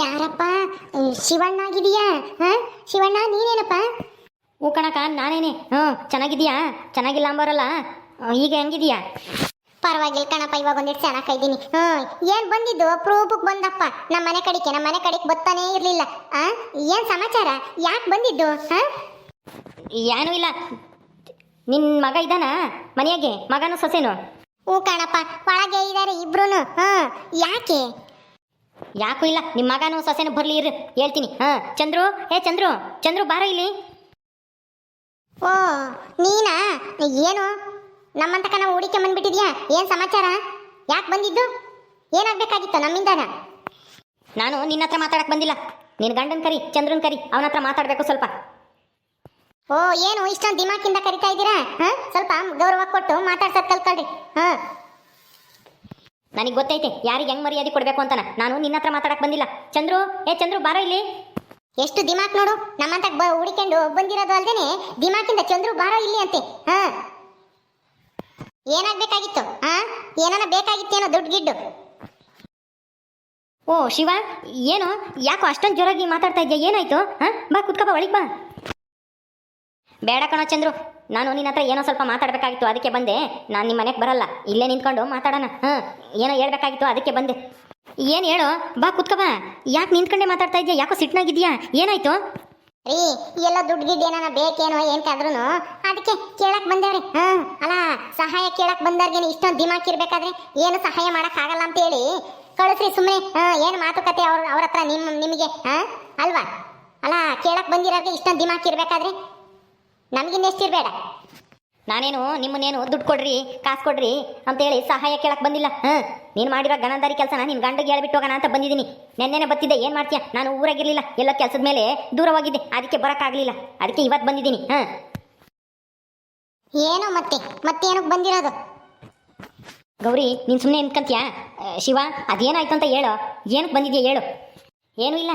ಯಾರಪ್ಪ? ಶಿವಣ್ಣ ಆಗಿದೀಯಾ? ಶಿವಣ್ಣ ನೀನೇನಪ್ಪ? ಹೂ ಕಣಕ ನಾನೇನೆ. ಚೆನ್ನಾಗಿದೀಯಾ? ಚೆನ್ನಾಗಿಲ್ಲ ಅಂಬರಲ್ಲ, ಈಗ ಹೆಂಗಿದೀಯಾ? ಪರವಾಗಿಲ್ಲ ಕಣಪ್ಪ, ಇವಾಗ ಒಂದಿಟ್ಟು ಚೆನ್ನಾಗಿದ್ದೀನಿ. ಏನ್ ಬಂದಿದ್ದು? ಅಪ್ರೂಪಕ್ಕೆ ಬಂದಪ್ಪ ನಮ್ಮ ಮನೆ ಕಡೆಗೆ ಬರ್ತಾನೇ ಇರ್ಲಿಲ್ಲ. ಏನ್ ಸಮಾಚಾರ? ಯಾಕೆ ಬಂದಿದ್ದು? ಏನೂ ಇಲ್ಲ. ನಿನ್ನ ಮಗ ಇದ್ದಾನ ಮನೆಯಾಗೆ? ಮಗನೂ ಸೊಸೆನು? ಹೂ ಕಣಪ್ಪ, ಒಳಗೆ ಇದ್ದಾರೆ ಇಬ್ರು. ಯಾಕೆ? ಯಾಕೂ ಇಲ್ಲ, ನಿಮ್ಮ ಮಗನೂ ಸೊಸೆನು ಬರ್ಲಿ ಇರು, ಹೇಳ್ತೀನಿ. ಚಂದ್ರು, ಚಂದ್ರು, ಚಂದ್ರು ಬಾರೋ ಇಲ್ಲಿ. ಓ ನೀನಾ? ಏನು ನಮ್ಮಂತ ಕಣ ಹೂಡಿಕೆ ಬಂದ್ಬಿಟ್ಟಿದ್ಯಾ? ಏನ್ ಸಮಾಚಾರ? ಯಾಕೆ ಬಂದಿದ್ದು? ಏನಾಗ್ಬೇಕಾಗಿತ್ತು ನಮ್ಮಿಂದಾನ? ನಾನು ನಿನ್ನ ಹತ್ರ ಮಾತಾಡಕ್ ಬಂದಿಲ್ಲ. ನಿನ್ನ ಗಂಡನ್ ಕರಿ, ಚಂದ್ರನ್ ಕರಿ, ಅವನ ಹತ್ರ ಮಾತಾಡ್ಬೇಕು ಸ್ವಲ್ಪ. ಓ ಏನು ಇಷ್ಟೊಂದು ದಿಮಾಕಿಂದ ಕರಿತಾ ಇದ್ದೀರಾ? ಸ್ವಲ್ಪ ಗೌರವ ಕೊಟ್ಟು ಮಾತಾಡ್ಸೋದ್ ಕಲ್ಕೊಳ್ರಿ. ನನಗೆ ಗೊತ್ತೈತೆ ಯಾರಿಗೆ ಹೆಂಗ್ ಮರ್ಯಾದೆ ಕೊಡ್ಬೇಕು ಅಂತಾನ. ನಾನು ನಿನ್ನ ಹತ್ರ ಮಾತಾಡಕ್ ಬಂದಿಲ್ಲ. ಚಂದ್ರು, ಚಂದ್ರು ಬಾರೋ ಇಲ್ಲಿ. ಎಷ್ಟು ದಿಮಾಕ್ ನೋಡು, ನಮ್ಮಂತ ಹುಡಿಕೊಂಡು ಬಂದಿರೋದು ಅಲ್ದೇನೆ ದಿಮಾಕಿಂದ ಚಂದ್ರು ಬಾರೋ ಇಲ್ಲಿ ಅಂತೆ. ಏನಾಗ್ಬೇಕಾಗಿತ್ತು? ಏನಾನ ಬೇಕಾಗಿತ್ತೇನೋ ದುಡ್ಡು ಗಿಡ್ಡು? ಓ ಶಿವ, ಏನು ಯಾಕೋ ಅಷ್ಟೊಂದು ಜೋರಾಗಿ ಮಾತಾಡ್ತಾ ಇದ್ಯಾ? ಏನಾಯ್ತು? ಬಾ ಕುತ್ಕೋ, ಬಾ ಒಳಗೆ ಬಾ. ಬೇಡ ಕಣೋ ಚಂದ್ರು, ನಾನು ನಿನ್ನ ಹತ್ರ ಏನೋ ಸ್ವಲ್ಪ ಮಾತಾಡಬೇಕಾಗಿತ್ತು, ಅದಕ್ಕೆ ಬಂದೆ. ನಾನು ನಿಮ್ಮ ಮನೆಗೆ ಬರಲ್ಲ, ಇಲ್ಲೇ ನಿಂತ್ಕೊಂಡು ಮಾತಾಡೋಣ. ಏನೋ ಹೇಳ್ಬೇಕಾಗಿತ್ತು, ಅದಕ್ಕೆ ಬಂದೆ. ಏನು ಹೇಳೋ, ಬಾ ಕುತ್ಕೋ ಬಾ. ಯಾಕೆ ನಿಂತ್ಕೊಂಡೆ ಮಾತಾಡ್ತಾ ಇದೆಯಾ? ಯಾಕೋ ಸಿಟ್ನಾಗಿದ್ಯಾ? ಏನಾಯ್ತು? ರೀ ಎಲ್ಲ ದುಡ್ಡು ಗಿಡ್ಡು ಏನಾನ ಬೇಕೇನೋ ಏನ್ಕಾದ್ರೂ ಅದಕ್ಕೆ ಕೇಳಕ್ ಬಂದೇವ್ರಿ. ಅಲ್ಲ, ಸಹಾಯ ಕೇಳಕ್ ಬಂದವ್ರಿಗೆ ಇಷ್ಟೊಂದು ದಿಮಾಕ್ ಇರ್ಬೇಕಾದ್ರೆ ಏನು ಸಹಾಯ ಮಾಡಕ್ ಆಗಲ್ಲ ಅಂತ ಹೇಳಿ ಕಳಿಸ್ರಿ ಸುಮ್ಮನೆ. ಏನು ಮಾತುಕತೆ ಅವ್ರ ಹತ್ರ ನಿಮಗೆ ಅಲ್ವಾ? ಅಲ್ಲ, ಕೇಳಕ್ ಬಂದಿರೋರಿಗೆ ಇಷ್ಟೊಂದು ದಿಮಾಕ್ ಇರ್ಬೇಕಾದ್ರೆ ನಮಗಿನ್ನೆಷ್ಟಿರ್ಬೇಡ. ನಾನೇನು ನಿಮ್ಮನ್ನೇನು ದುಡ್ಡು ಕೊಡ್ರಿ, ಕಾಸು ಕೊಡ್ರಿ ಅಂತೇಳಿ ಸಹಾಯ ಕೇಳಕ್ ಬಂದಿಲ್ಲ. ನೀನು ಮಾಡಿರೋ ಗಣದಾರಿ ಕೆಲಸನ ನಿನ್ನ ಗಂಡಿಗೆ ಹೇಳ್ಬಿಟ್ಟು ಹೋಗೋಣ ಅಂತ ಬಂದಿದ್ದೀನಿ. ನೆನ್ನೆನೆ ಬತ್ತಿದ್ದೆ, ಏನು ಮಾಡ್ತೀಯ? ನಾನು ಊರಾಗಿರ್ಲಿಲ್ಲ, ಎಲ್ಲ ಕೆಲಸದ ಮೇಲೆ ದೂರವಾಗಿದ್ದೆ, ಅದಕ್ಕೆ ಬರೋಕ್ಕಾಗಲಿಲ್ಲ. ಅದಕ್ಕೆ ಇವತ್ತು ಬಂದಿದ್ದೀನಿ. ಏನೋ ಮತ್ತೇನಕ್ಕೆ ಬಂದಿರೋದು? ಗೌರಿ, ನೀನು ಸುಮ್ಮನೆ ನಿಂತ್ಕೊಂತೀಯಾ? ಶಿವ, ಅದೇನಾಯ್ತು ಅಂತ ಹೇಳೋ. ಏನಕ್ಕೆ ಬಂದಿದ್ಯಾ ಹೇಳು. ಏನೂ ಇಲ್ಲ.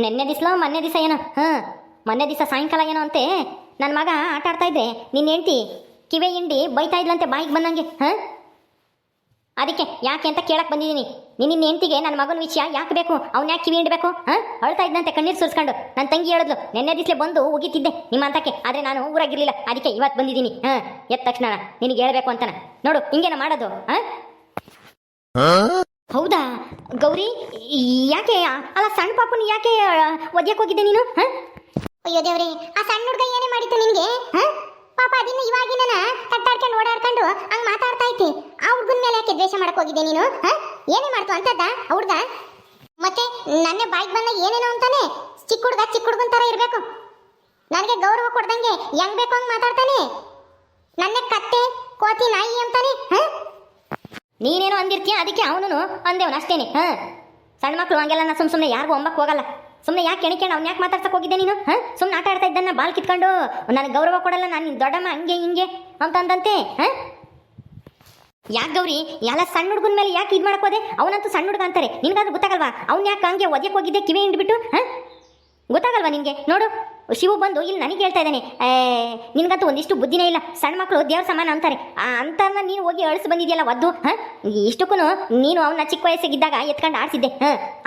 ಮೊನ್ನೆ ದಿವಸ ಏನೋ ಮೊನ್ನೆ ದಿವಸ ಸಾಯಂಕಾಲ ಏನೋ ಅಂತೆ ನನ್ನ ಮಗ ಆಟ ಆಡ್ತಾ ಇದ್ದೆ, ನಿನ್ನ ಹೆಂಡ್ತಿ ಕಿವೆ ಹಿಂಡಿ ಬೈತಾ ಇದ್ಲಂತೆ ಬಾಯಿಗೆ ಬಂದಂಗೆ. ಅದಕ್ಕೆ ಯಾಕೆ ಅಂತ ಕೇಳಕ್ಕೆ ಬಂದಿದ್ದೀನಿ. ನಿನ್ನ ಹೆಂಡ್ತಿಗೆ ನನ್ನ ಮಗನ ವಿಷಯ ಯಾಕೆ ಬೇಕು? ಅವ್ನು ಯಾಕೆ ಕಿವಿ ಹಿಂಡಬೇಕು? ಅಳ್ತಾ ಇದ್ದಂತೆ ಕಣ್ಣೀರು ಸುರಿಸ್ಕೊಂಡು. ನನ್ನ ತಂಗಿ ಹೇಳಿದ್ಲು, ನೆನ್ನೆ ದಿವಸಲೇ ಬಂದು ಹೋಗಿತ್ತಿದ್ದೆ ನಿಮ್ಮ ಅಂತಕ್ಕೆ, ಆದರೆ ನಾನು ಊರಾಗಿರಲಿಲ್ಲ, ಅದಕ್ಕೆ ಇವತ್ತು ಬಂದಿದ್ದೀನಿ. ಎದ್ದ ತಕ್ಷಣ ನಿನಗೆ ಹೇಳ್ಬೇಕು ಅಂತಾನ. ನೋಡು, ಹಿಂಗೇನ ಮಾಡೋದು? ಹೌದಾ ಗೌರಿ, ಯಾಕೆ? ಅಲ್ಲ, ಸಣ್ಣ ಪಾಪುನ ಯಾಕೆ ಒದ್ಯಕ್ಕೆ ಹೋಗಿದ್ದೆ ನೀನು? ಅಯ್ಯೋ ದೇವ್ರಿ, ಆ ಸಣ್ಣ ಹುಡುಗ ಏನೇ ಮಾಡಿತ್ತು ನಿನ್ಗೆ? ಪಾಪ ಅದಿನ್ನ ಇವಾಗಿನ ಕಟ್ಟಾಡ್ಕೊಂಡು ಓಡಾಡ್ಕೊಂಡು ಹಂಗ್ ಮಾತಾಡ್ತಾ ಐತಿ. ಆ ಹುಡುಗನ ಮೇಲೆ ಯಾಕೆ ದ್ವೇಷ ಮಾಡಕ್ ಹೋಗಿದ್ದೆ ನೀನು? ಏನೇ ಮಾಡ್ತು ಅಂತದ್ದ ಆ ಹುಡುಗ? ಮತ್ತೆ ನನ್ನ ಬಾಯಿಗೆ ಬಂದಾಗ ಏನೇನೋ ಅಂತಾನೆ. ಚಿಕ್ಕ ಹುಡುಗನ ತರ ಇರ್ಬೇಕು, ನನಗೆ ಗೌರವ ಕೊಡ್ದಂಗೆ ಹೆಂಗ್ ಬೇಕು ಹಂಗ್ ಮಾತಾಡ್ತಾನೆ. ನನ್ನ ಕತ್ತೆ ಕೋತಿ ನಾಯಿ ಅಂತಾನೆ. ನೀನೇನೋ ಅಂದಿರ್ತೀಯ, ಅದಕ್ಕೆ ಅವನು ಅಂದೇವನು ಅಷ್ಟೇನೆ. ಸಣ್ಣ ಮಕ್ಕಳು ಹಂಗೆಲ್ಲ ಸುಮ್ಮನೆ ಯಾರಿಗೂ ಒಂಬಕ್ಕೆ ಹೋಗಲ್ಲ. ಸುಮ್ಮನೆ ಯಾಕೆ ಕೆಣಿಕೊಂಡು ಅವ್ನು ಯಾಕೆ ಮಾತಾಡ್ಸಕ್ಕೆ ಹೋಗಿದ್ದೆ ನೀನು? ಸುಮ್ಮನೆ ಆಟ ಆಡ್ತಾ ಇದ್ದನ್ನ ಬಾಲ್ ಕಿತ್ಕೊಂಡು ನನಗೆ ಗೌರವ ಕೊಡಲ್ಲ, ನಾನು ದೊಡ್ಡಮ್ಮ ಹಂಗೆ ಹಿಂಗೆ ಅಂತಂದಂತೆ. ಯಾಕೆ ಗೌರಿ, ಎಲ್ಲ ಸಣ್ಣ ಹುಡುಗನ ಮೇಲೆ ಯಾಕೆ ಇದು ಮಾಡಕ್ಕೆ ಹೋದೆ? ಅವನಂತೂ ಸಣ್ಣ ಹುಡುಗ ಅಂತಾರೆ, ನಿನ್ಗಾದ್ರೂ ಗೊತ್ತಾಗಲ್ವಾ? ಅವ್ನು ಯಾಕೆ ಹಂಗೆ ಒದ್ಯಕ್ಕೆ ಹೋಗಿದ್ದೆ ಕಿವಿ ಹಿಂಡ್ಬಿಟ್ಟು? ಗೊತ್ತಾಗಲ್ವಾ ನಿನಗೆ? ನೋಡು, ಶಿವು ಬಂದು ಇಲ್ಲಿ ನನಗೆ ಹೇಳ್ತಾ ಇದ್ದಾನೆ, ನಿನಗಂತೂ ಒಂದಿಷ್ಟು ಬುದ್ಧಿನೇ ಇಲ್ಲ, ಸಣ್ಣ ಮಕ್ಕಳು ದೇವ್ರ ಸಮಾನ ಅಂತಾರೆ. ಅಂತರ್ನ ನೀನು ಹೋಗಿ ಅಳಿಸಿ ಬಂದಿದೆಯಲ್ಲ ಒದ್ದು. ಇಷ್ಟಕ್ಕೂ ನೀನು ಅವನ್ನ ಚಿಕ್ಕ ವಯಸ್ಸಿಗಿದ್ದಾಗ ಎತ್ಕೊಂಡು ಆಡ್ಸಿದ್ದೆ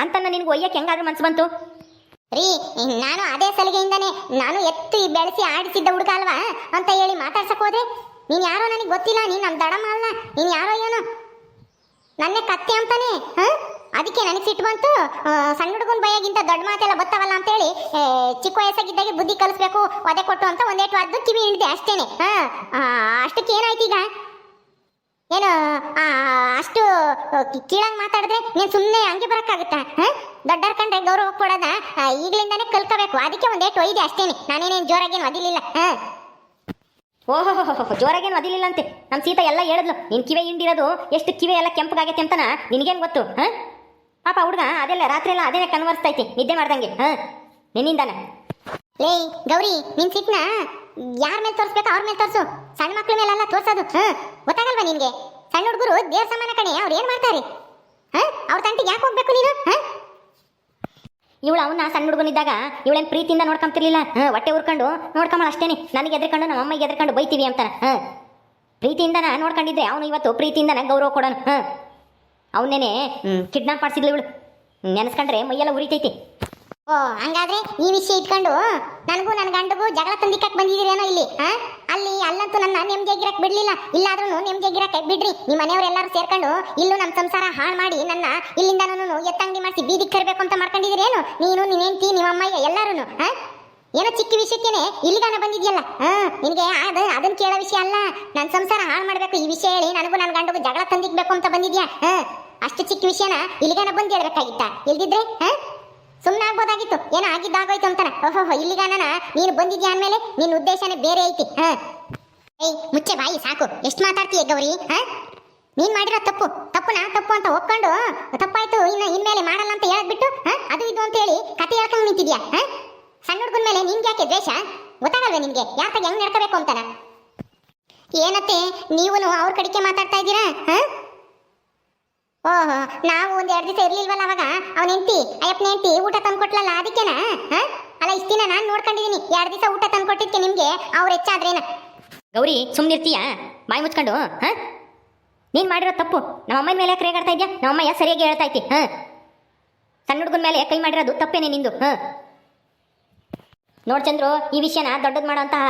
ಅಂತನ್ನ ನಿನಗೆ ಒಯ್ಯಕ್ಕೆ ಹೆಂಗಾದ್ರೂ ಮನ್ಸು ಬಂತು? ರೀ, ನಾನು ಅದೇ ಸಲಿಗೆಯಿಂದಾನೆ ನಾನು ಎತ್ತು ಬೆಳೆಸಿ ಆಡಿಸಿದ್ದ ಹುಡುಗ ಅಲ್ವಾ ಅಂತ ಹೇಳಿ ಮಾತಾಡ್ಸಕ್ ಹೋದೆ. ನೀನ್ ಯಾರೋ ನನಗೆ ಗೊತ್ತಿಲ್ಲ, ನೀನ್ ನಮ್ಮ ದಡಮ್ಮ ಅಲ್ಲ, ನೀನ್ ಯಾರೋ ಏನೋ ನನ್ನೇ ಕತ್ತೆ ಅಂತಾನೆ. ಅದಕ್ಕೆ ನನಗೆ ಸಿಟ್ಟು ಬಂತು. ಸಣ್ಣ ಹುಡುಗನ ಭಯಗಿಂತ ದೊಡ್ಡ ಮಾತೆಲ್ಲ ಗೊತ್ತಾವಲ್ಲ ಅಂತೇಳಿ ಚಿಕ್ಕ ವಯಸ್ಸಾಗಿದ್ದಾಗೆ ಬುದ್ಧಿ ಕಲಿಸ್ಬೇಕು, ಒದೆ ಕೊಟ್ಟು ಅಂತ ಒಂದೇಟು ಅದ್ದು ಕಿವಿ ಹಿಂಡಿದೆ ಅಷ್ಟೇನೆ. ಅಷ್ಟಕ್ಕೆ ಏನಾಯ್ತು ಈಗ? ಏನು ಅಷ್ಟು ಕೀಳಂಗ್ ಮಾತಾಡಿದ್ರೆ ನೀನು ಸುಮ್ಮನೆ ಹಂಗೆ ಬರೋಕ್ಕಾಗುತ್ತಾ? ದೊಡ್ಡರ ಕಂಡ್ರೆ ಗೌರವ ಕೊಡೋದ ಈಗಲಿಂದಾನೇ ಕಲ್ಕೋಬೇಕು. ಅದಕ್ಕೆ ಒಂದೇಟು ಒಯ್ದೆ ಅಷ್ಟೇನೆ, ನಾನೇನೇನು ಜೋರಾಗೇನು ಒದಿಲಿಲ್ಲ. ಓಹೋ, ಜೋರಾಗೇನು ಒದಿಲಿಲ್ಲ ಅಂತೆ. ನಮ್ಮ ಸೀತಾ ಎಲ್ಲ ಹೇಳಿದ್ಲು, ನೀನು ಕಿವೆ ಹಿಂಡಿರೋದು ಎಷ್ಟು ಕಿವೆ ಎಲ್ಲ ಕೆಂಪಗಾಗೈತೆ ಅಂತನ ನಿನಗೇನು ಗೊತ್ತು? ಪಾಪ ಹುಡುಗ ಅದೆಲ್ಲ ರಾತ್ರಿ ಎಲ್ಲ ಅದೇನೇ ಕನ್ವರ್ಸ್ತೈತಿ ನಿದ್ದೆ ಮಾಡ್ದಂಗೆ ನಿನ್ನಿಂದಾನ. ಲೇ ಗೌರಿ, ನಿನ್ ಸಿಟ್ನ ಯಾರ ಮೇಲೆ ತೋರಿಸ್ಬೇಕು ಅವ್ರ ಮೇಲೆ ತೋರಿಸು, ಸಣ್ಣ ಮಕ್ಳ ಮೇಲೆಲ್ಲ ತೋರ್ಸೋದು ಗೊತ್ತಾಗಲ್ವಾ ನಿನ್ಗೆ? ಸಣ್ಣ ಹುಡುಗರು ದೇವ್ರ ಸಮಾನ ಕಣೆ, ಅವ್ರು ಏನ್ ಮಾಡ್ತಾರೆ? ಅವ್ರ ತಂಟಿಗೆ ಯಾಕೆ ಹೋಗ್ಬೇಕು ನೀನು? ಇವಳು ಅವನ್ನ ಸಣ್ಣ ಹುಡುಗನಿದ್ದಾಗ ಇವಳೇನು ಪ್ರೀತಿಯಿಂದ ನೋಡ್ಕೊಂತಿರ್ಲಿಲ್ಲ. ಹೊಟ್ಟೆ ಉರ್ಕೊಂಡು ನೋಡ್ಕೊಂಬಳ ಅಷ್ಟೇನೆ. ನನಗೆ ಎದ್ರಕೊಂಡು ನಮ್ಮ ಅಮ್ಮಗೆ ಎದ್ರಕೊಂಡು ಬೈತೀವಿ ಅಂತಾನೆ. ಪ್ರೀತಿಯಿಂದನ ನೋಡ್ಕೊಂಡಿದ್ರೆ ಅವನು ಇವತ್ತು ಪ್ರೀತಿಯಿಂದನ ಗೌರವ ಕೊಡೋನು. ಅವನೇನೆ ಕಿಡ್ನಾಪ್ ಮಾಡಿಸಿದ್ಲು ಇವಳು. ನೆನೆಸ್ಕೊಂಡ್ರೆ ಮೈಯೆಲ್ಲ ಉರಿತೈತಿ. ಓ ಹಂಗಾದ್ರೆ ಈ ವಿಷಯ ಇಟ್ಕೊಂಡು ನನಗೂ ನನ್ನ ಗಂಡಗೂ ಜಗಳ ತಂದಿಕ್ಕಕ್ ಬಂದಿದ್ದೀರೇನೋ ಇಲ್ಲಿ ಅಲ್ಲಿ ಅಲ್ಲಂತೂ ನನ್ನ ನೆಮ್ಮದಿಯಾಗಿರಕ್ ಬಿಡ್ಲಿಲ್ಲ. ಇಲ್ಲಾದ್ರೂ ನೆಮ್ಮದಿಯಾಗಿರಕ್ ಬಿಡ್ರಿ. ನಿಮ್ಮ ಮನೆಯವರೆಲ್ಲರೂ ಸೇರ್ಕೊಂಡು ಇಲ್ಲೂ ನಮ್ಮ ಸಂಸಾರ ಹಾಳು ಮಾಡಿ ನನ್ನ ಇಲ್ಲಿಂದ ನಾನು ಎತ್ತಂಗಡಿ ಮಾಡಿಸಿ ಬೀದಿಗೆ ಕರ್ಬೇಕು ಅಂತ ಮಾಡ್ಕೊಂಡಿದ್ದೀರೇನು ನೀನು ನಿನ್ನ ಹೆಂಡತಿ ನಿಮ್ಮ ಅಮ್ಮಯ್ಯ ಎಲ್ಲಾರು ಏನೋ ಚಿಕ್ಕ ವಿಷಯಕ್ಕೇನೆ ಇಲ್ಲಿಗಾನ ಬಂದಿದ್ಯಲ್ಲ. ನಿನಗೆ ಅದನ್ನ ಕೇಳೋ ವಿಷಯ ಅಲ್ಲ, ನನ್ನ ಸಂಸಾರ ಹಾಳು ಮಾಡ್ಬೇಕು ಈ ವಿಷಯ ಹೇಳಿ ನನಗೂ ನನ್ನ ಗಂಡಗೂ ಜಗಳ ತಂದಿಕ್ಬೇಕು ಅಂತ ಬಂದಿದ್ಯಾ. ಅಷ್ಟು ಚಿಕ್ಕ ವಿಷಯನ ಇಲ್ಲಿಗಾನ ಬಂದು ಹೇಳ್ಬೇಕಾಗಿತ್ತ? ಇಲ್ದಿದ್ರೆ ಸುಮ್ಮನೆ ಆಗ್ಬೋದಾಗಿತ್ತು. ಏನೋ ಆಗಿದ್ದಾಗೋಯ್ತು ಅಂತಾನೆ. ಓಹೋ ಇಲ್ಲಿಗಾನ ನೀನು ಬಂದಿದ್ಯಾ ಅಂದಮೇಲೆ ನಿನ್ನ ಉದ್ದೇಶನೇ ಬೇರೆ ಐತಿ. ಏಯ್ ಮುಚ್ಚೆ ಬಾಯಿ ಸಾಕು. ಎಷ್ಟು ಮಾತಾಡ್ತೀಯ ಗೌರಿ? ನೀನ್ ಮಾಡಿರೋ ತಪ್ಪು ಅಂತ ಒಪ್ಕೊಂಡು ತಪ್ಪಾಯ್ತು ಇನ್ಮೇಲೆ ಮಾಡಲ್ಲ ಅಂತ ಹೇಳ್ಬಿಟ್ಟು ಅದು ಇದು ಅಂತ ಹೇಳಿ ಕತೆ ಹೇಳ್ಕೊಂಡು ನಿಂತಿದ್ಯಾ. ಸಣ್ಣ ಹುಡುಗನ ಮೇಲೆ ನಿನ್ಗೆ ಯಾಕೆ ದ್ವೇಷ? ಗೊತ್ತಾಗಲ್ವೇ ನಿನ್ಗೆ ಯಾಕೆ ಹೆಂಗ್ ನಡ್ಕೋಬೇಕು ಅಂತಾನ? ಏನತ್ತೆ ನೀವು ಅವ್ರ ಕಡೆಗೆ ಮಾತಾಡ್ತಾ ಇದ್ದೀರಾ? ಓಹೋ ನಾವು ಒಂದ್ 2 ದಿವಸ ಇರ್ಲಿಲ್ವಲ್ಲ ಅವಾಗ ಅವನ ಹೆಂಡತಿ ಅಯ್ಯಪ್ಪನ ಹೆಂಡತಿ ಊಟ ತಂದ್ಕೊಟ್ಲಲ್ಲ ಅದಕ್ಕೆನಾ? ಅಲ್ಲ ಇಷ್ಟ ದಿನ ನಾನು ನೋಡ್ಕೊಂಡಿದೀನಿ 2 ದಿವಸ ಊಟ ತಂದ್ಕೊಟ್ಟಿದ್ಕೆ ನಿಮ್ಗೆ ಅವ್ರು ಹೆಚ್ಚಾದ್ರೇನ? ಗೌರಿ ಸುಮ್ಮನಿರ್ತೀಯಾ? ಬಾಯಿ ಮುಚ್ಕೊಂಡು ನೀನ್ ಮಾಡಿರೋ ತಪ್ಪು ನಮ್ಮ ಅಮ್ಮನ ಮೇಲೆ ಯಾಕೆ ರೇಗಾಡ್ತಾ ಇದ್ಯಾ? ನಮ್ಮ ಅಮ್ಮ ಸರಿಯಾಗಿ ಹೇಳ್ತಾ ಐತಿ. ಸಣ್ಣ ಹುಡುಗನ ಮೇಲೆ ಕೈ ಮಾಡಿರೋದು ತಪ್ಪೇನೆ ನಿಂದು. ನೋಡ್ ಚಂದ್ರು, ಈ ವಿಷಯನ ದೊಡ್ಡದು ಮಾಡೋಂತಹ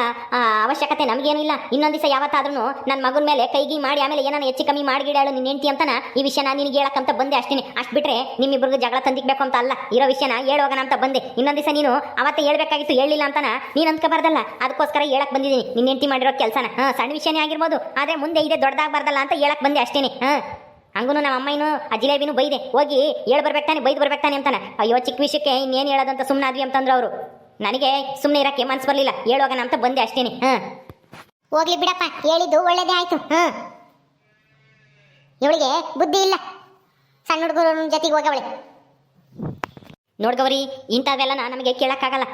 ಅವಶ್ಯಕತೆ ನಮಗೇನು ಇಲ್ಲ. ಇನ್ನೊಂದು ದಿವಸ ಯಾವತ್ತಾದ್ರೂ ನನ್ನ ಮಗನ ಮೇಲೆ ಕೈಗಿ ಮಾಡಿ ಆಮೇಲೆ ಏನಾನ ಹೆಚ್ಚು ಕಮ್ಮಿ ಮಾಡಿಗಿಡಾಳು ನಿನ್ನ ಹೆಂಡತಿ ಅಂತಾನ ಈ ವಿಷಯನ ನಿನಗೆ ಹೇಳಕ್ಕಂತ ಬಂದೆ ಅಷ್ಟೇ. ಅಷ್ಟು ಬಿಟ್ರೆ ನಿಮ್ಮಿಬ್ಬರಿಗೂ ಜಗಳ ತಂದಿಕ್ಬೇಕು ಅಂತ ಅಲ್ಲ, ಇರೋ ವಿಷಯನ ಹೇಳೋಗಣ ಅಂತ ಬಂದೆ. ಇನ್ನೊಂದು ದಿವಸ ನೀನು ಅವತ್ತೇ ಹೇಳ್ಬೇಕಾಗಿತ್ತು, ಹೇಳಿಲ್ಲ ಅಂತಾನ ನೀನು ಅಂದ್ಕೋಬಾರ್ದಲ್ಲ. ಅದಕ್ಕೋಸ್ಕರ ಹೇಳಕ್ ಬಂದಿದ್ದೀನಿ ನಿನ್ನ ಹೆಂಡತಿ ಮಾಡಿರೋ ಕೆಲಸನ. ಸಣ್ಣ ವಿಷಯನೇ ಆಗಿರ್ಬೋದು, ಆದರೆ ಮುಂದೆ ಇದೆ ದೊಡ್ಡದಾಗಬಾರ್ದಲ್ಲ ಅಂತ ಹೇಳಕ್ ಬಂದೆ ಅಷ್ಟೇನೆ. ಹಂಗೂ ನಮ್ಮ ಅಮ್ಮನೂ ಆ ಜಿಲೇಬಿನೂ ಬೈದೆ, ಹೋಗಿ ಹೇಳ್ಬರ್ಬೇಕಾನೆ ಬೈದು ಬರ್ಬೇಕಾನೆ ಅಂತಾನೆ. ಅಯ್ಯೋ ಚಿಕ್ಕ ವಿಷಯಕ್ಕೆ ಇನ್ನೇನು ಹೇಳೋದಂತ ಸುಮ್ಮನಾದ್ವಿ ಅಂತಂದ್ರು ಅವರು. ನನಗೆ ಸುಮ್ಮನೆ ಇರಕ್ಕೆ ಮನ್ಸು ಬರಲಿಲ್ಲ, ಹೇಳೋಗಣ ಅಂತ ಬಂದೆ ಅಷ್ಟೇನೆ. ಹೋಗ್ಲಿ ಬಿಡಪ್ಪ, ಹೇಳಿದ್ದು ಒಳ್ಳೇದೇ ಆಯ್ತು. ಇವಳಿಗೆ ಬುದ್ಧಿ ಇಲ್ಲ, ಸಣ್ಣ ಹುಡುಗರ ಜೊತೆಗೆ ಹೋಗವಳೆ. ನೋಡ್ಗವ್ರಿ, ಇಂಥವೆಲ್ಲ ನಮಗೆ ಕೇಳಕ್ಕಾಗಲ್ಲ.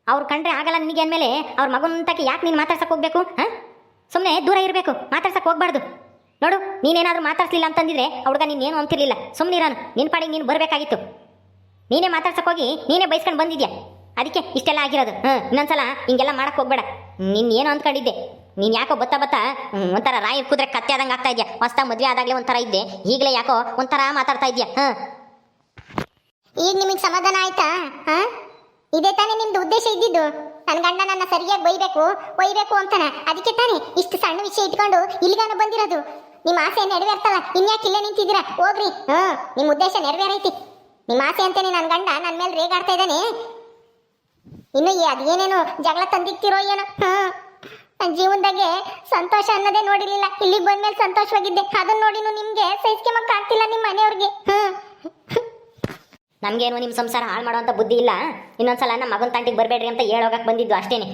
ಅವ್ರು ಕಂಡ್ರೆ ಆಗಲ್ಲ ನಿನಗೆ ಅಂದಮೇಲೆ ಅವ್ರ ಮಗನಂತಕ್ಕೆ ಯಾಕೆ ನೀನು ಮಾತಾಡ್ಸಕ್ಕೆ ಹೋಗ್ಬೇಕು? ಸುಮ್ಮನೆ ದೂರ ಇರಬೇಕು, ಮಾತಾಡ್ಸಕ್ಕೆ ಹೋಗ್ಬಾರ್ದು. ನೋಡು, ನೀನೇನಾದ್ರೂ ಮಾತಾಡ್ಸಲಿಲ್ಲ ಅಂತಂದಿದ್ರೆ ಹುಡುಗ ನೀನೇನು ಅಂತಿರ್ಲಿಲ್ಲ. ಸುಮ್ಮನಿರಾನು, ನಿನ್ನ ಪಾಡಿಗೆ ನೀನು ಬರಬೇಕಾಗಿತ್ತು. ನೀನೇ ಮಾತಾಡ್ಸಕ್ಕೆ ಹೋಗಿ ನೀನೇ ಬೈಸ್ಕೊಂಡು ಬಂದಿದ್ಯಾ, ಅದಕ್ಕೆ ಇಷ್ಟೆಲ್ಲ ಆಗಿರೋದು. ಇನ್ನೊಂದ್ಸಲ ಹಿಂಗೆಲ್ಲ ಮಾಡಕ್ ಹೋಗ್ಬೇಡ. ನೀನ್ ಏನು ಅಂದ್ಕೊಂಡಿದ್ದೆ, ನೀನ್ ಯಾಕೋ ಬತ್ತಾ ಒಂಥರ ರಾಯಿ ಕುದ್ರೆ ಕತ್ತೆ ಆದಂಗೆ ಆಗ್ತಾ ಇದ್ಯಾ. ಹೊಸ್ತಾಗ ಮದ್ವೆ ಆದಾಗ್ಲೇ ಒಂಥರ ಇದ್ದೆ, ಈಗಲೇ ಯಾಕೋ ಒಂಥರ ಮಾತಾಡ್ತಾ ಇದ್ಯಾ. ಈಗ ನಿಮಗೆ ಸಮಾಧಾನ ಆಯ್ತಾ? ಇದೇ ತಾನೇ ನಿಮ್ದು ಉದ್ದೇಶ ಇದ್ದಿದ್ದು? ನನ್ನ ಗಂಡ ನನ್ನ ಸರಿಯಾಗಿ ಒಯ್ಬೇಕು ಅಂತಾನೆ. ಅದಕ್ಕೆ ತಾನೇ ಇಷ್ಟು ಸಣ್ಣ ವಿಷಯ ಇಟ್ಕೊಂಡು ಇಲ್ಲಿಗಾನ ಬಂದಿರೋದು. ನಿಮ್ಮ ಆಸೆ ನೆರವೇರ್ತಲ್ಲ, ಇನ್ಯಾಕೆ ಇಲ್ಲೇ ನಿಂತಿದ್ದೀರಾ? ಹೋಗ್ರಿ. ನಿಮ್ಮ ಉದ್ದೇಶ ನೆರವೇರೈತಿ. ನಿಮ್ಮ ಆಸೆ ಅಂತಾನೆ ನನ್ನ ಗಂಡ ನನ್ನ ಮೇಲೆ ರೇಗಾಡ್ತಾ ಇದ್ದಾನೆ. ಇನ್ನು ಅದೇನೇನು ಜಗಳ ತಂದಿಕ್ತಿರೋ ಏನೋ. ನನ್ನ ಜೀವನದಾಗೆ ಸಂತೋಷ ಅನ್ನೋದೇ ನೋಡಿರ್ಲಿಲ್ಲ. ಇಲ್ಲಿಗೆ ಬಂದ್ಮೇಲೆ ಸಂತೋಷವಾಗಿದ್ದೆ. ಅದನ್ನ ನೋಡಿನೂ ನಿಮ್ಗೆ ಸಹಿಸ್ಕೊಂಬಕ್ ಆಗ್ತಿಲ್ಲ ನಿಮ್ಮ ಮನೆಯವ್ರಿಗೆ. ನಮ್ಗೇನು ನಿಮ್ಮ ಸಂಸಾರ ಹಾಳು ಮಾಡೋಂಥ ಬುದ್ಧಿ ಇಲ್ಲ. ಇನ್ನೊಂದ್ಸಲ ನಮ್ಮ ಮಗನ ತಂಟಿಗೆ ಬರಬೇಡ್ರಿ ಅಂತ ಹೇಳೋಗಕ್ಕೆ ಬಂದಿದ್ದು ಅಷ್ಟೇನೆ.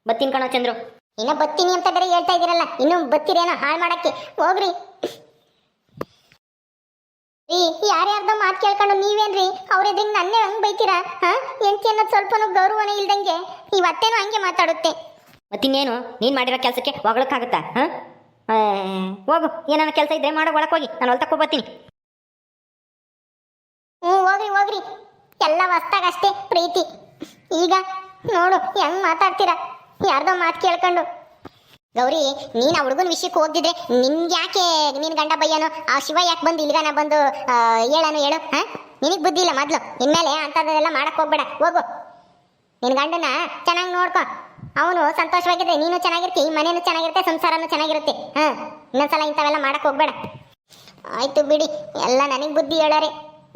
ಬತ್ತೀನಿ ಕಣೋ ಚಂದ್ರು. ಇನ್ನ ಬತ್ತೀನಿ ಅಂತ ಬೇರೆ ಹೇಳ್ತಾ ಇದ್ದೀರಲ್ಲ, ಇನ್ನು ಬತ್ತೀರೇನೋ ಹಾಳು ಮಾಡಕ್ಕೆ? ಹೋಗ್ರಿ. ಯಾರ್ಯಾರ್ದೋ ಮಾತು ಕೇಳ್ಕೊಂಡು ನೀವೇನ್ರಿ ಅವ್ರೆದ್ರಿಗೆ ನನ್ನೇ ಹಂಗೆ ಬೈತೀರಾ? ಎಂಟಿ ಅನ್ನೋದು ಸ್ವಲ್ಪನೂ ಗೌರವನೇ ಇಲ್ದಂಗೆ ಇವತ್ತೇನು ಹಂಗೆ ಮಾತಾಡುತ್ತೆ. ಮತ್ತಿನ್ನೇನು, ನೀನು ಮಾಡಿರೋ ಕೆಲಸಕ್ಕೆ ಹೊಗಳಕ್ಕಾಗುತ್ತಾ? ಹೋಗು, ಏನಾನ ಕೆಲಸ ಇದ್ರೆ ಮಾಡೋ ಒಳಕ್ಕೆ ಹೋಗಿ, ನಾನು ಹೊಲ್ ತಕೊಬತ್ತೀನಿ. ಹೋಗ್ರಿ. ಎಲ್ಲ ಹೊಸ್ತಾಗಷ್ಟೇ ಪ್ರೀತಿ. ಈಗ ನೋಡು ಹೆಂಗ್ ಮಾತಾಡ್ತೀರಾ ಯಾರ್ದೋ ಮಾತು ಕೇಳ್ಕೊಂಡು. ಗೌರಿ, ನೀನು ಆ ಹುಡುಗನ ವಿಷಯಕ್ಕೆ ಹೋಗ್ದಿದ್ರೆ ನಿನ್ಗೆ ಯಾಕೆ ನಿನ್ನ ಗಂಡ ಬಯ್ಯನು? ಆ ಶಿವ ಯಾಕೆ ಬಂದು ಇಲ್ಲಿಗಾನ ಬಂದು ಹೇಳು? ನಿನಗೆ ಬುದ್ಧಿ ಇಲ್ಲ ಮೊದಲು. ಇನ್ಮೇಲೆ ಅಂಥದ್ದೆಲ್ಲ ಮಾಡಕ್ಕೆ ಹೋಗ್ಬೇಡ. ಹೋಗು, ನಿನ್ನ ಗಂಡನ ಚೆನ್ನಾಗಿ ನೋಡ್ಕೊ. ಅವನು ಸಂತೋಷವಾಗಿದ್ರೆ ನೀನು ಚೆನ್ನಾಗಿರ್ತಿ, ಈ ಮನೇನು ಚೆನ್ನಾಗಿರುತ್ತೆ, ಸಂಸಾರನೂ ಚೆನ್ನಾಗಿರುತ್ತೆ. ಇನ್ನೊಂದ್ಸಲ ಇಂಥವೆಲ್ಲ ಮಾಡಕ್ಕೆ ಹೋಗ್ಬೇಡ. ಆಯ್ತು ಬಿಡಿ, ಎಲ್ಲ ನನಗೆ ಬುದ್ಧಿ ಹೇಳಾರೆ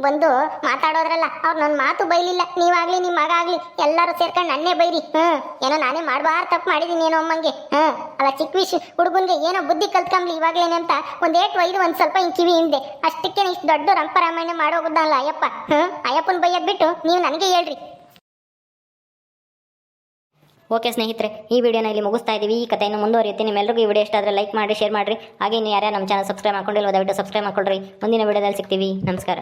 ಬಂದು ಮಾತಾಡೋದ್ರಲ್ಲ. ಅವ್ರು ನನ್ನ ಮಾತು ಬೈಲಿಲ್ಲ. ನೀವಾಗ್ಲಿ ನಿಮ್ಮ ಮಗ ಆಗ್ಲಿ ಎಲ್ಲರೂ ಸೇರ್ಕೊಂಡು ನನ್ನೇ ಬೈರಿ. ಏನೋ ನಾನೇ ಮಾಡಬಾರ್ದು ತಪ್ಪು ಮಾಡಿದೀನಿ ಏನೋ ಅಮ್ಮಂಗೆ. ಅಲ್ಲ ಚಿಕ್ಕ ವಿಷಯ ಹುಡುಗನ್ಗೆ ಏನೋ ಬುದ್ಧಿ ಕಲ್ತ್ಕೊಂಬ್ಲಿ ಇವಾಗ್ಲೇನೆ ಅಂತ ಒಂದೇಟು ಒಯ್ದು ಒಂದು ಸ್ವಲ್ಪ ಹಿಂಗೆ ಕಿವಿ ಹಿಂದೆ ಅಷ್ಟಕ್ಕೆ ಇಷ್ಟು ದೊಡ್ಡ ರಂಪರಾಮಾಯಣ ಮಾಡೋಗುದಲ್ಲ ಅಯ್ಯಪ್ಪ. ಅಯ್ಯಪ್ಪನ ಬೈಯದ್ ಬಿಟ್ಟು ನೀವು ನನಗೆ ಹೇಳ್ರಿ. ಓಕೆ ಸ್ನೇಹಿತರೆ, ಈ ವಿಡಿಯೋನ ಇಲ್ಲಿ ಮುಗಿಸ್ತಾ ಇದ್ದೀವಿ. ಈ ಕಥೆಯನ್ನು ಮುಂದುವರಿಯುತ್ತೆ. ನಿಮ್ಮೆಲ್ಲರಿಗೂ ಈ ವಿಡಿಯೋ ಇಷ್ಟ ಆದರೆ ಲೈಕ್ ಮಾಡಿ, ಶೇರ್ ಮಾಡಿರಿ. ಹಾಗೆ ನೀವು ಯಾರ್ಯಾರು ನಮ್ಮ ಚಾನಲ್ ಸಬ್ಸ್ಕ್ರೈಬ್ ಮಾಡ್ಕೊಂಡಿಲ್ಲ ದಯವಿಟ್ಟು ಸಬ್ಸ್ಕ್ರೈಬ್ ಮಾಡ್ಕೊಳ್ರಿ. ಮುಂದಿನ ವಿಡಿಯೋದಲ್ಲಿ ಸಿಗ್ತೀವಿ. ನಮಸ್ಕಾರ.